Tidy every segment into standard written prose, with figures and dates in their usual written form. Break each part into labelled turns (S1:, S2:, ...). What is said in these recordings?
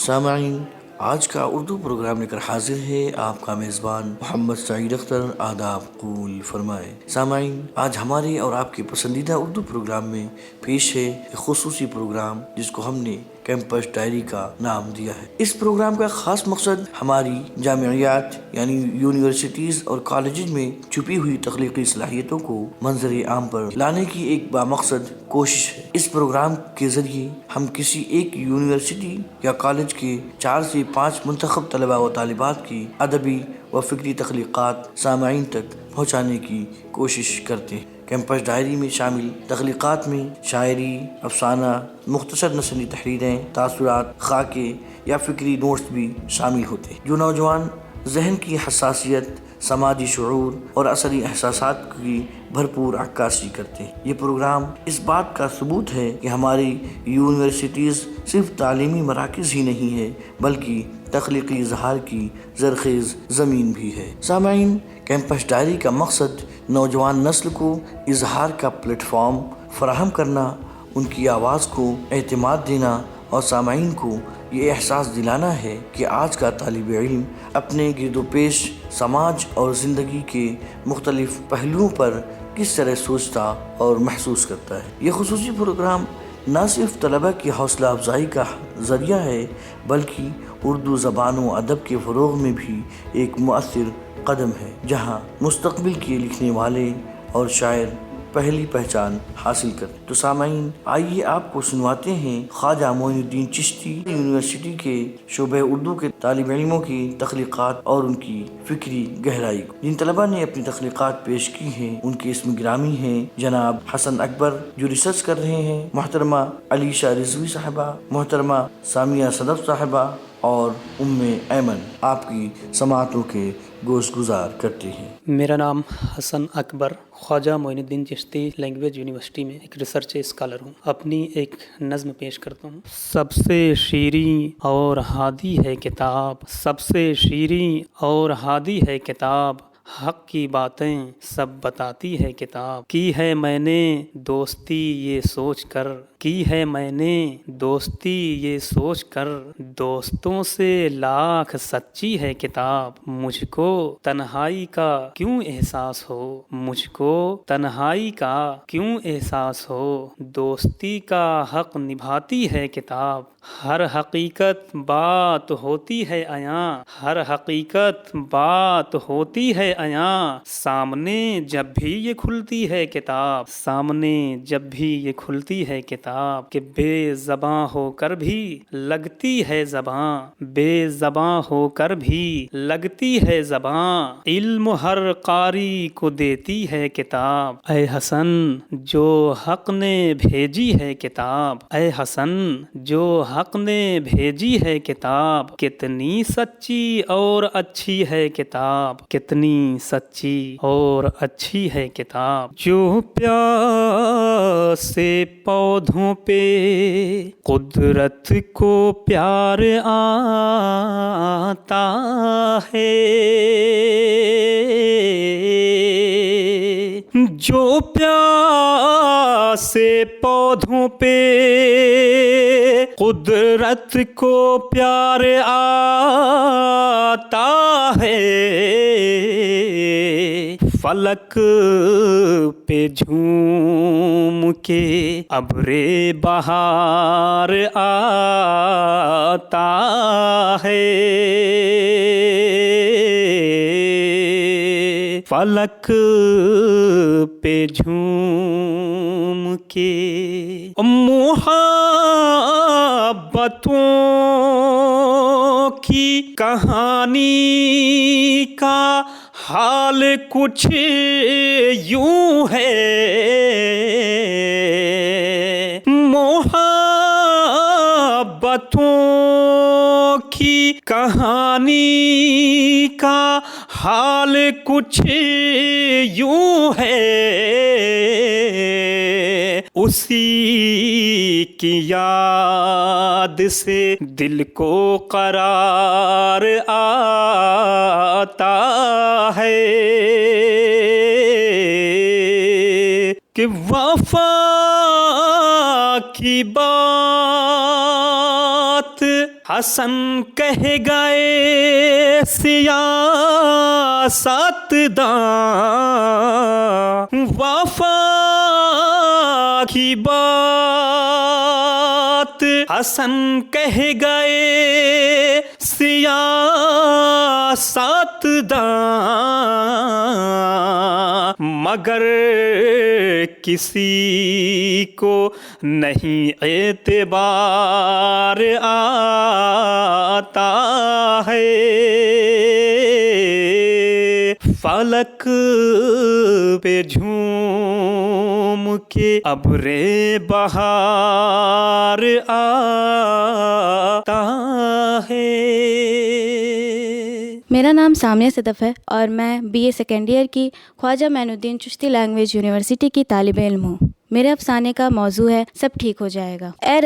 S1: سامعین، آج کا اردو پروگرام لے کر حاضر ہے آپ کا میزبان محمد سعید اختر۔ آداب قبول فرمائے۔ سامعین، آج ہمارے اور آپ کے پسندیدہ اردو پروگرام میں پیش ہے ایک خصوصی پروگرام جس کو ہم نے کیمپس ڈائری کا نام دیا ہے۔ اس پروگرام کا خاص مقصد ہماری جامعیات یعنی یونیورسٹیز اور کالجز میں چھپی ہوئی تخلیقی صلاحیتوں کو منظر عام پر لانے کی ایک بامقصد کوشش ہے۔ اس پروگرام کے ذریعے ہم کسی ایک یونیورسٹی یا کالج کے 4 سے 5 منتخب طلباء و طالبات کی ادبی و فکری تخلیقات سامعین تک پہنچانے کی کوشش کرتے ہیں۔ کیمپس ڈائری میں شامل تخلیقات میں شاعری، افسانہ، مختصر نثری تحریریں، تاثرات، خاکے یا فکری نوٹس بھی شامل ہوتے ہیں جو نوجوان ذہن کی حساسیت، سماجی شعور اور عصری احساسات کی بھرپور عکاسی کرتے ہیں۔ یہ پروگرام اس بات کا ثبوت ہے کہ ہماری یونیورسٹیز صرف تعلیمی مراکز ہی نہیں ہے بلکہ تخلیقی اظہار کی زرخیز زمین بھی ہے۔ سامعین، کیمپس ڈائری کا مقصد نوجوان نسل کو اظہار کا پلیٹ فارم فراہم کرنا، ان کی آواز کو اعتماد دینا اور سامعین کو یہ احساس دلانا ہے کہ آج کا طالب علم اپنے گرد و پیش، سماج اور زندگی کے مختلف پہلوؤں پر کس طرح سوچتا اور محسوس کرتا ہے۔ یہ خصوصی پروگرام نہ صرف طلبہ کی حوصلہ افزائی کا ذریعہ ہے بلکہ اردو زبان و ادب کے فروغ میں بھی ایک مؤثر قدم ہے، جہاں مستقبل کے لکھنے والے اور شاعر پہلی پہچان حاصل کرتے۔ تو سامعین، آئیے آپ کو سنواتے ہیں خواجہ معین الدین چشتی یونیورسٹی کے شعبہ اردو کے طالب علموں کی تخلیقات اور ان کی فکری گہرائی کو۔ جن طلباء نے اپنی تخلیقات پیش کی ہیں ان کے اسم گرامی ہیں جناب حسن اکبر جو ریسرچ کر رہے ہیں، محترمہ علیشہ رضوی صاحبہ، محترمہ سامیہ صدف صاحبہ اور ایمن۔ آپ کی سماعتوں کے گوش گزار کرتے ہیں۔
S2: میرا نام حسن اکبر، خواجہ معین الدین چشتی لینگویج یونیورسٹی میں ایک ریسرچ اسکالر ہوں۔ اپنی ایک نظم پیش کرتا ہوں۔ سب سے شیریں اور ہادی ہے کتاب، سب سے شیریں اور ہادی ہے کتاب، حق کی باتیں سب بتاتی ہے کتاب۔ کی ہے میں نے دوستی یہ سوچ کر، کی ہے میں نے دوستی یہ سوچ کر، دوستوں سے لاکھ سچی ہے کتاب۔ مجھ کو تنہائی کا کیوں احساس ہو، مجھ کو تنہائی کا کیوں احساس ہو، دوستی کا حق نبھاتی ہے کتاب۔ ہر حقیقت بات ہوتی ہے عیاں، ہر حقیقت بات ہوتی ہے عیاں، سامنے جب بھی یہ کھلتی ہے کتاب، سامنے جب بھی یہ کھلتی ہے کتاب، کہ بے زباں ہو کر بھی لگتی ہے زباں، بے زباں ہو کر بھی لگتی ہے زباں، علم ہر قاری کو دیتی ہے کتاب۔ اے حسن جو حق نے بھیجی ہے کتاب، اے حسن جو حق نے بھیجی ہے کتاب، کتنی سچی اور اچھی ہے کتاب، کتنی سچی اور اچھی ہے کتاب۔ جو پیاسے پودوں پہ قدرت کو پیار آتا ہے، جو پیاسے پودوں پہ قدرت کو پیار آتا ہے، فلک پہ جھوم کے ابر بہار آتا ہے، فلک پہ جھوم کے محبتوں کی کہانی کا حال کچھ یوں ہے، محبتوں کی کہانی کا حال کچھ یوں ہے، اسی کی یاد سے دل کو قرار آتا ہے، کہ وفا کی بات حسن کہہ گئے سیاست داں وفا کی بات، حسن کہہ گئے سیاست داں مگر کسی کو نہیں اعتبار آتا ہے، فلک پہ جھوم کے ابر بہار آتا ہے۔
S3: میرا نام سامیہ صدف ہے اور میں BA سیکنڈ ایئر کی خواجہ معین الدین چشتی لینگویج یونیورسٹی کی طالب علم ہوں۔ میرے افسانے کا موضوع ہے سب ٹھیک ہو جائے گا۔ اے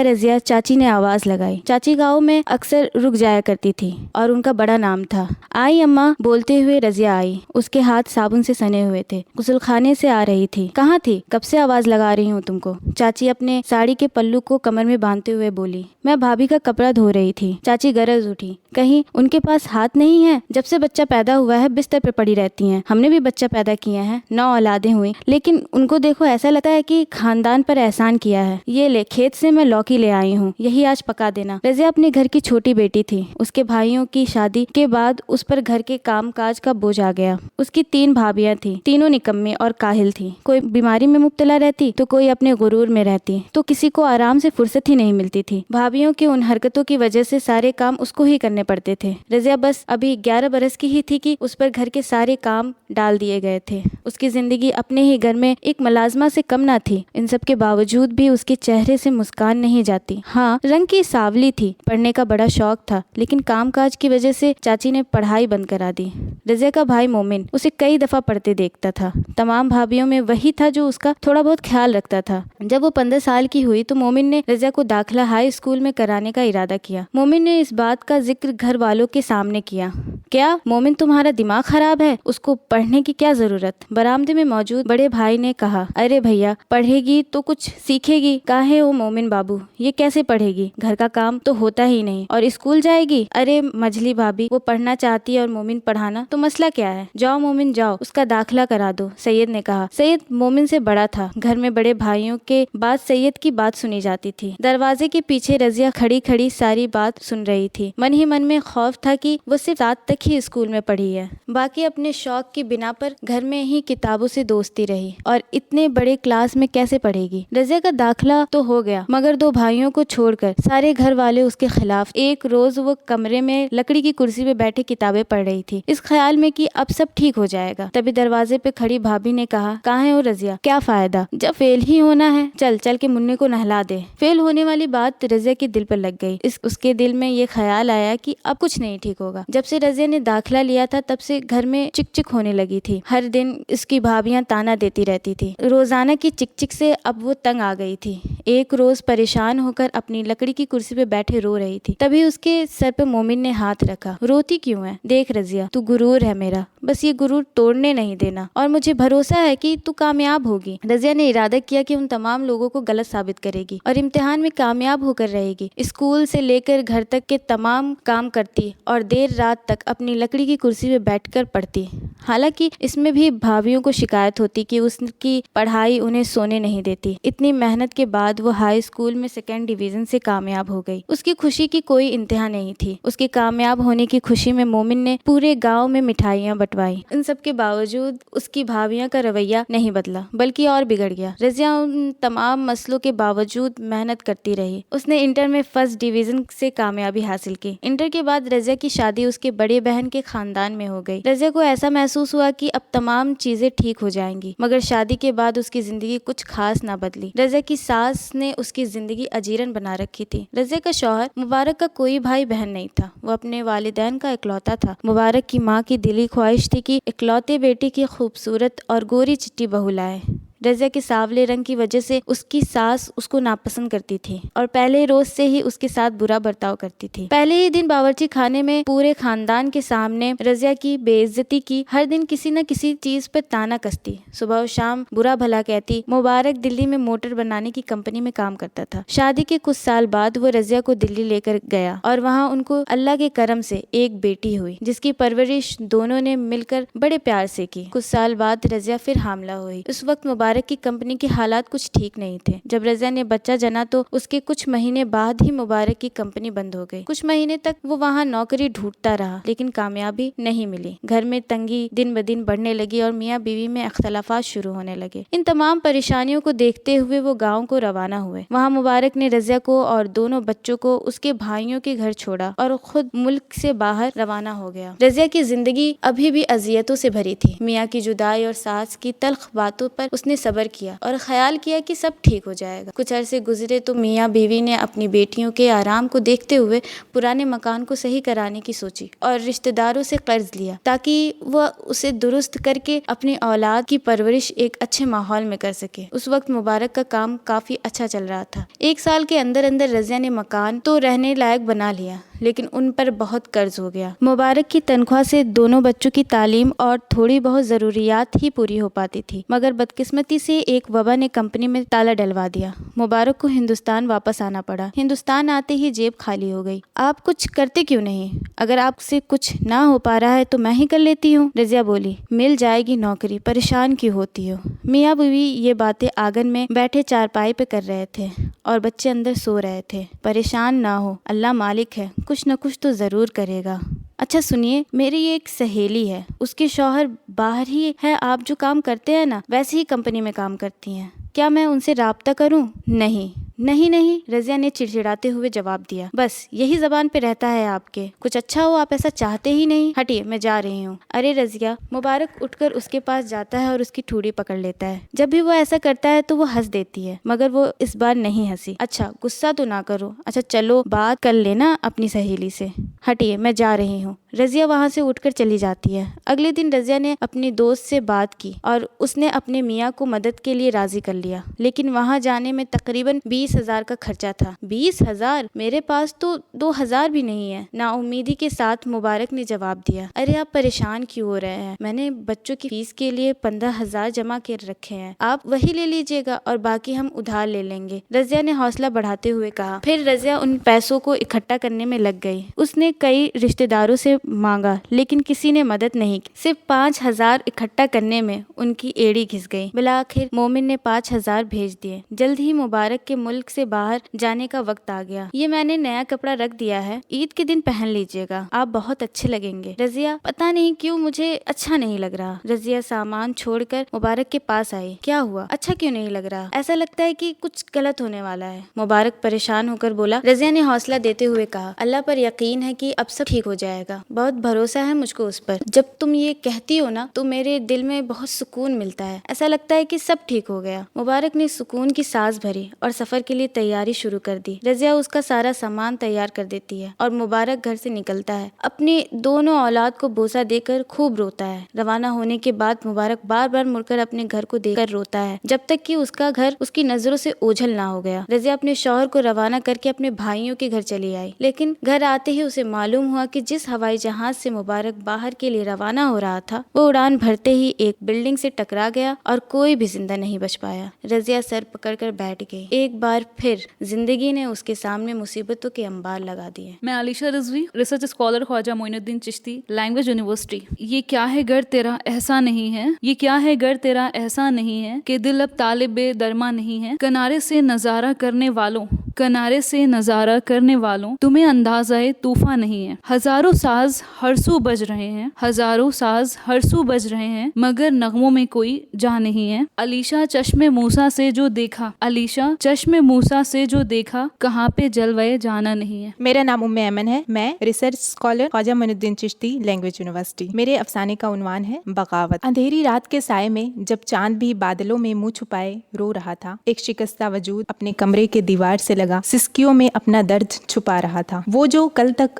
S3: رضیہ چاچی نے آواز لگائی۔ چاچی گاؤں میں اکثر رک جایا کرتی تھی اور ان کا بڑا نام تھا۔ آئی اماں بولتے ہوئے رضیہ آئی، اس کے ہاتھ صابن سے سنے ہوئے تھے، غسل خانے سے آ رہی تھی۔ کہاں تھی؟ کب سے آواز لگا رہی ہوں تم کو، چاچی اپنے ساڑی کے پلو کو کمر میں باندھتے ہوئے بولی۔ میں بھابھی کا کپڑا دھو رہی تھی۔ چاچی گرج اٹھی، کہیں ان کے پاس ہاتھ نہیں ہے؟ جب سے بچہ پیدا ہوا ہے بستر پہ پڑی رہتی ہیں، ہم نے بھی بچہ پیدا کیا ہے، 9 اولادیں ہوئی، لیکن ان کو دیکھو ایسا لگتا ہے کہ خاندان پر احسان کیا ہے۔ یہ لے کھیت سے میں لوکی لے آئی ہوں، یہی آج پکا دینا۔ رضیہ اپنے گھر کی چھوٹی بیٹی تھی۔ اس کے بھائیوں کی شادی کے بعد اس پر گھر کے کام کاج کا بوجھ آ گیا۔ اس کی 3 بھابیاں تھیں، تینوں نکمی اور کاہل تھیں، کوئی بیماری میں مبتلا رہتی تو کوئی اپنے غرور میں رہتی، تو کسی کو آرام سے فرصت ہی نہیں ملتی تھی۔ بھابیوں کی ان حرکتوں کی وجہ سے سارے کام اس کو ہی کرنے پڑتے تھے۔ رضیہ بس ابھی 11 برس کی ہی تھی کہ اس پر گھر کے سارے کام ڈال دیے گئے تھے۔ اس کی زندگی اپنے ہی گھر میں ایک ملازمہ سے کم نہ تھی، ان سب کے باوجود بھی اس کے چہرے سے مسکان نہیں جاتی۔ ہاں، رنگ کی ساولی تھی، پڑھنے کا بڑا شوق تھا، لیکن کام کاج کی وجہ سے چاچی نے پڑھائی بند کرا دی۔ رضیہ کا بھائی مومن اسے کئی دفعہ پڑھتے دیکھتا تھا۔ تمام بھابیوں میں وہی تھا جو اس کا تھوڑا بہت خیال رکھتا تھا۔ جب وہ 15 سال کی ہوئی تو مومن نے رضیہ کو داخلہ ہائی اسکول میں کرانے کا ارادہ کیا۔ مومن نے اس بات کا ذکر گھر والوں کے سامنے کیا۔ کیا مومن تمہارا دماغ خراب ہے؟ اس کو پڑھنے کی کیا ضرورت؟ برآمدے میں موجود بڑے بھائی نے کہا، ارے بھیا، پڑھے گی تو کچھ سیکھے گی۔ کاہے وہ مومن بابو، یہ کیسے پڑھے گی؟ گھر کا کام تو ہوتا ہی نہیں، اور اسکول جائے گی؟ ارے مجھلی بھابی، وہ پڑھنا چاہتی ہے اور مومن پڑھانا، تو مسئلہ کیا ہے؟ جاؤ مومن جاؤ، اس کا داخلہ کرا دو، سید نے کہا۔ سید مومن سے بڑا تھا، گھر میں بڑے بھائیوں کے بعد سید کی بات سنی جاتی تھی۔ دروازے کے پیچھے رضیہ کھڑی کھڑی ساری بات سن رہی تھی۔ من ہی من میں خوف تھا کہ وہ صرف 7 تک ہی اسکول میں پڑھی ہے، باقی اپنے شوق کی بنا پر گھر میں ہی کتابوں سے دوستی رہی، اور اتنے بڑے کلاس میں کیسے پڑھے گی؟ رضیہ کا داخلہ تو ہو گیا، مگر 2 بھائیوں کو چھوڑ کر سارے گھر والے اس کے خلاف۔ ایک روز وہ کمرے میں لکڑی کی کرسی پہ بیٹھے کتابیں پڑھ رہی تھی، اس خیال میں کہ اب سب ٹھیک ہو جائے گا۔ تبھی دروازے پہ کھڑی بھابی نے کہا، کہاں ہے وہ رضیہ؟ کیا فائدہ جب فیل ہی ہونا ہے، چل چل کے منی کو نہلا دے۔ فیل ہونے والی بات رضیہ کے دل پر لگ گئی۔ اس کے دل میں یہ خیال آیا کہ اب کچھ نہیں ٹھیک ہوگا۔ جب سے رضیہ نے داخلہ لیا تھا تب سے گھر میں چک چک ہونے لگی تھی۔ ہر دن اس کی بھابیاں تانا دیتی رہتی تھی۔ روزانہ کی چک چک سے اب وہ تنگ آ گئی تھی۔ ایک روز پریشان ہو کر اپنی لکڑی کی کرسی پہ بیٹھے رو رہی تھی، تبھی اس کے سر پہ مومن نے ہاتھ رکھا۔ روتی کیوں ہے؟ دیکھ رضیہ، تو غرور ہے میرا، بس یہ غرور توڑنے نہیں دینا، اور مجھے بھروسہ ہے کہ تو کامیاب ہوگی۔ رضیہ نے ارادہ کیا کہ ان تمام لوگوں کو غلط ثابت کرے گی اور امتحان میں کامیاب ہو کر رہے گی۔ اسکول سے لے کر گھر تک کے تمام کام کرتی اور دیر رات تک اپنی لکڑی کی کرسی پہ بیٹھ کر پڑھتی۔ حالانکہ اس میں بھی بھابیوں کو شکایت ہوتی کہ اس کی پڑھائی انہیں سونے نہیں دیتی۔ اتنی محنت کے بعد وہ ہائی اسکول میں 2nd ڈویژن سے کامیاب ہو گئی۔ اس کی خوشی کی کوئی انتہا نہیں تھی۔ اس کے کامیاب ہونے کی خوشی میں مومن نے پورے گاؤں میں مٹھائیاں بٹوائی۔ ان سب کے باوجود اس کی بھابیاں کا رویہ نہیں بدلا، بلکہ اور بگڑ گیا۔ رضیہ ان تمام مسئلوں کے باوجود محنت کرتی رہی۔ اس نے انٹر میں 1st ڈویژن سے کامیابی حاصل کی۔ انٹر کے بعد رضیہ کی شادی اس کے بڑے بہن کے خاندان میں ہو گئی۔ رضیہ کو ایسا محسوس ہوا کہ اب تمام چیزیں ٹھیک ہو جائیں گی، مگر شادی کے بعد اس کی زندگی کچھ خاص نہ بدلی۔ رضیہ کی ساس نے اس کی زندگی اجیرن بنا رکھی تھی۔ رضیہ کا شوہر مبارک کا کوئی بھائی بہن نہیں تھا، وہ اپنے والدین کا اکلوتا تھا۔ مبارک کی ماں کی دلی خواہش تھی کہ اکلوتے بیٹے کی خوبصورت اور گوری چٹی بہو لائے۔ رضیہ کے سانولے رنگ کی وجہ سے اس کی ساس اس کو ناپسند کرتی تھی اور پہلے روز سے ہی اس کے ساتھ برا برتاؤ کرتی تھی۔ پہلے ہی دن باورچی خانے میں پورے خاندان کے سامنے رضیہ کی بے عزتی کی، ہر دن کسی نہ کسی چیز پر تانا کستی، صبح و شام برا بھلا کہتی۔ مبارک دلی میں موٹر بنانے کی کمپنی میں کام کرتا تھا۔ شادی کے کچھ سال بعد وہ رضیہ کو دلی لے کر گیا اور وہاں ان کو اللہ کے کرم سے ایک بیٹی ہوئی، جس کی پرورش دونوں نے مل کر بڑے پیار سے کی۔ کچھ سال بعد رضیہ پھر حاملہ ہوئی۔ اس وقت مبارک کی کمپنی کے حالات کچھ ٹھیک نہیں تھے۔ جب رضیہ نے بچہ جنا تو اس کے کچھ مہینے بعد ہی مبارک کی کمپنی بند ہو گئی۔ کچھ مہینے تک وہ وہاں نوکری ڈھونڈتا رہا لیکن کامیابی نہیں ملی۔ گھر میں تنگی دن بدن بڑھنے لگی اور میاں بیوی میں اختلافات شروع ہونے لگے۔ ان تمام پریشانیوں کو دیکھتے ہوئے وہ گاؤں کو روانہ ہوئے۔ وہاں مبارک نے رضیہ کو اور دونوں بچوں کو اس کے بھائیوں کے گھر چھوڑا اور خود ملک سے باہر روانہ ہو گیا۔ رضیہ کی زندگی ابھی بھی اذیتوں سے بھری تھی۔ میاں کی جدائی اور ساس کی تلخ باتوں پر اس نے صبر کیا اور خیال کیا کہ سب ٹھیک ہو جائے گا۔ کچھ عرصے گزرے تو میاں بیوی نے اپنی بیٹیوں کے آرام کو دیکھتے ہوئے پرانے مکان کو صحیح کرانے کی سوچی اور رشتہ داروں سے قرض لیا تاکہ وہ اسے درست کر کے اپنی اولاد کی پرورش ایک اچھے ماحول میں کر سکے۔ اس وقت مبارک کا کام کافی اچھا چل رہا تھا۔ 1 سال کے اندر رضیہ نے مکان تو رہنے لائق بنا لیا لیکن ان پر بہت قرض ہو گیا۔ مبارک کی تنخواہ سے دونوں بچوں کی تعلیم اور تھوڑی بہت ضروریات ہی پوری ہو پاتی تھی، مگر بدقسمتی سے ایک وبا نے کمپنی میں تالا ڈلوا دیا۔ مبارک کو ہندوستان واپس آنا پڑا۔ ہندوستان آتے ہی جیب خالی ہو گئی۔ آپ کچھ کرتے کیوں نہیں؟ اگر آپ سے کچھ نہ ہو پا رہا ہے تو میں ہی کر لیتی ہوں، رضیہ بولی۔ مل جائے گی نوکری، پریشان کیوں ہوتی ہو؟ میاں بیوی یہ باتیں آنگن میں بیٹھے چارپائی پہ کر رہے تھے اور بچے اندر سو رہے تھے۔ پریشان نہ ہو، اللہ مالک ہے، کچھ نہ کچھ تو ضرور کرے گا۔ اچھا سنیے، میری ایک سہیلی ہے، اس کے شوہر باہر ہی ہے، آپ جو کام کرتے ہیں نا ویسے ہی کمپنی میں کام کرتی ہیں، کیا میں ان سے رابطہ کروں؟ نہیں، رضیہ نے چڑچڑاتے ہوئے جواب دیا۔ بس یہی زبان پہ رہتا ہے آپ کے، کچھ اچھا ہو آپ ایسا چاہتے ہی نہیں۔ ہٹیے، میں جا رہی ہوں۔ ارے رضیہ، مبارک اٹھ کر اس کے پاس جاتا ہے اور اس کی ٹھوڑی پکڑ لیتا ہے۔ جب بھی وہ ایسا کرتا ہے تو وہ ہنس دیتی ہے، مگر وہ اس بار نہیں ہنسی۔ اچھا غصہ تو نہ کرو، اچھا چلو بات کر لینا اپنی سہیلی سے۔ ہٹیے، میں جا رہی ہوں۔ رضیہ وہاں سے اٹھ کر چلی جاتی ہے۔ اگلے دن رضیہ نے اپنی دوست سے بات کی اور اس نے اپنے میاں کو مدد کے لیے راضی کر لیا، لیکن وہاں جانے میں تقریباً 20,000 کا خرچہ تھا۔ 20,000؟ میرے پاس تو 2,000 بھی نہیں ہے، نا امیدی کے ساتھ مبارک نے جواب دیا۔ ارے آپ پریشان کیوں ہو رہے ہیں؟ میں نے بچوں کی فیس کے لیے 15,000 جمع کر رکھے ہیں، آپ وہی لے لیجیے گا اور باقی ہم ادھار لے لیں گے، رضیہ نے حوصلہ بڑھاتے ہوئے کہا۔ پھر رضیہ ان پیسوں کو اکٹھا کرنے میں لگ گئی۔ اس نے کئی رشتہ داروں سے مانگا لیکن کسی نے مدد نہیں کی۔ صرف 5,000 اکٹھا کرنے میں ان کی ایڑی گھس گئی۔ بالآخر مومن نے 5,000 بھیج دیے۔ جلد ہی مبارک کے ملک سے باہر جانے کا وقت آ گیا۔ یہ میں نے نیا کپڑا رکھ دیا ہے، عید کے دن پہن لیجیے گا، آپ بہت اچھے لگیں گے۔ رضیہ، پتہ نہیں کیوں مجھے اچھا نہیں لگ رہا۔ رضیہ سامان چھوڑ کر مبارک کے پاس آئی۔ کیا ہوا؟ اچھا کیوں نہیں لگ رہا؟ ایسا لگتا ہے کہ کچھ غلط ہونے والا ہے۔ مبارک پریشان ہو کر بولا۔ رضیہ نے حوصلہ دیتے ہوئے کہا، اللہ پر یقین ہے کہ اب سب ٹھیک ہو جائے گا، بہت بھروسہ ہے مجھ کو اس پر۔ جب تم یہ کہتی ہو نا تو میرے دل میں بہت سکون ملتا ہے، ایسا لگتا ہے کہ سب ٹھیک ہو گیا۔ مبارک نے سکون کی سانس بھری اور سفر کے لیے تیاری شروع کر دی۔ رضیہ اس کا سارا سامان تیار کر دیتی ہے اور مبارک گھر سے نکلتا ہے۔ اپنی دونوں اولاد کو بوسہ دے کر خوب روتا ہے۔ روانہ ہونے کے بعد مبارک بار بار مڑ کر اپنے گھر کو دیکھ کر روتا ہے جب تک کہ اس کا گھر اس کی نظروں سے اوجھل نہ ہو گیا۔ رضیہ اپنے شوہر کو روانہ کر کے اپنے بھائیوں کے گھر چلی آئی، لیکن گھر آتے ہی اسے معلوم ہوا کہ جس ہوائی جہاز سے مبارک باہر کے لیے روانہ ہو رہا تھا وہ اڑان بھرتے ہی ایک بلڈنگ سے ٹکرا گیا اور کوئی بھی زندہ نہیں بچ پایا۔ رضیہ سر پکڑ کر بیٹھ گئی۔ ایک بار پھر زندگی نے اس کے سامنے مصیبتوں کے انبار لگا دیے۔
S4: میں علیشہ رضوی، ریسرچ اسکالر خواجہ معین الدین چشتی، لینگویج یونیورسٹی۔ یہ کیا ہے گر تیرا احسان نہیں ہے، یہ کیا ہے گر تیرا احسان نہیں ہے کہ دل اب طالب درما نہیں ہے۔ کنارے سے نظارہ کرنے والوں، کنارے سے نظارہ کرنے والوں تمہیں اندازہ طوفان نہیں ہے۔ ہزاروں ساز ہر سو بج رہے ہیں، ہزاروں ساز ہر سو بج رہے ہیں، مگر نغموں میں کوئی جان نہیں ہے۔ علیشہ چشم موسیٰ سے جو دیکھا، علیشہ چشم موسیٰ سے جو دیکھا، کہاں پہ جلوے جانا نہیں ہے۔
S5: میرا نام ام ایمن ہے، میں ریسرچ اسکالر خواجہ معین الدین چشتی، لینگویج یونیورسٹی۔ میرے افسانے کا عنوان ہے بغاوت۔ اندھیری رات کے سائے میں جب چاند بھی بادلوں میں منہ چھپائے رو رہا تھا، ایک شکستہ وجود اپنے کمرے کے دیوار سے لگا سسکیوں میں اپنا درد چھپا رہا تھا۔ وہ جو کل تک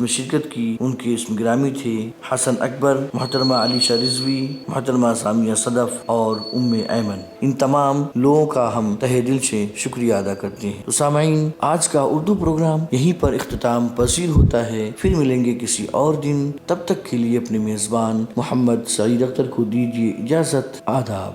S1: میں شرکت کی ان کے اسم گرامی تھے حسن اکبر، محترمہ علیشہ رضوی، محترمہ سامیہ صدف اور ایمن۔ ان تمام لوگوں کا ہم تہہ دل سے شکریہ ادا کرتے ہیں۔ تو سامعین، آج کا اردو پروگرام یہیں پر اختتام پذیر ہوتا ہے، پھر ملیں گے کسی اور دن، تب تک کے لیے اپنے میزبان محمد سعید اختر کو دیجیے اجازت۔ آداب۔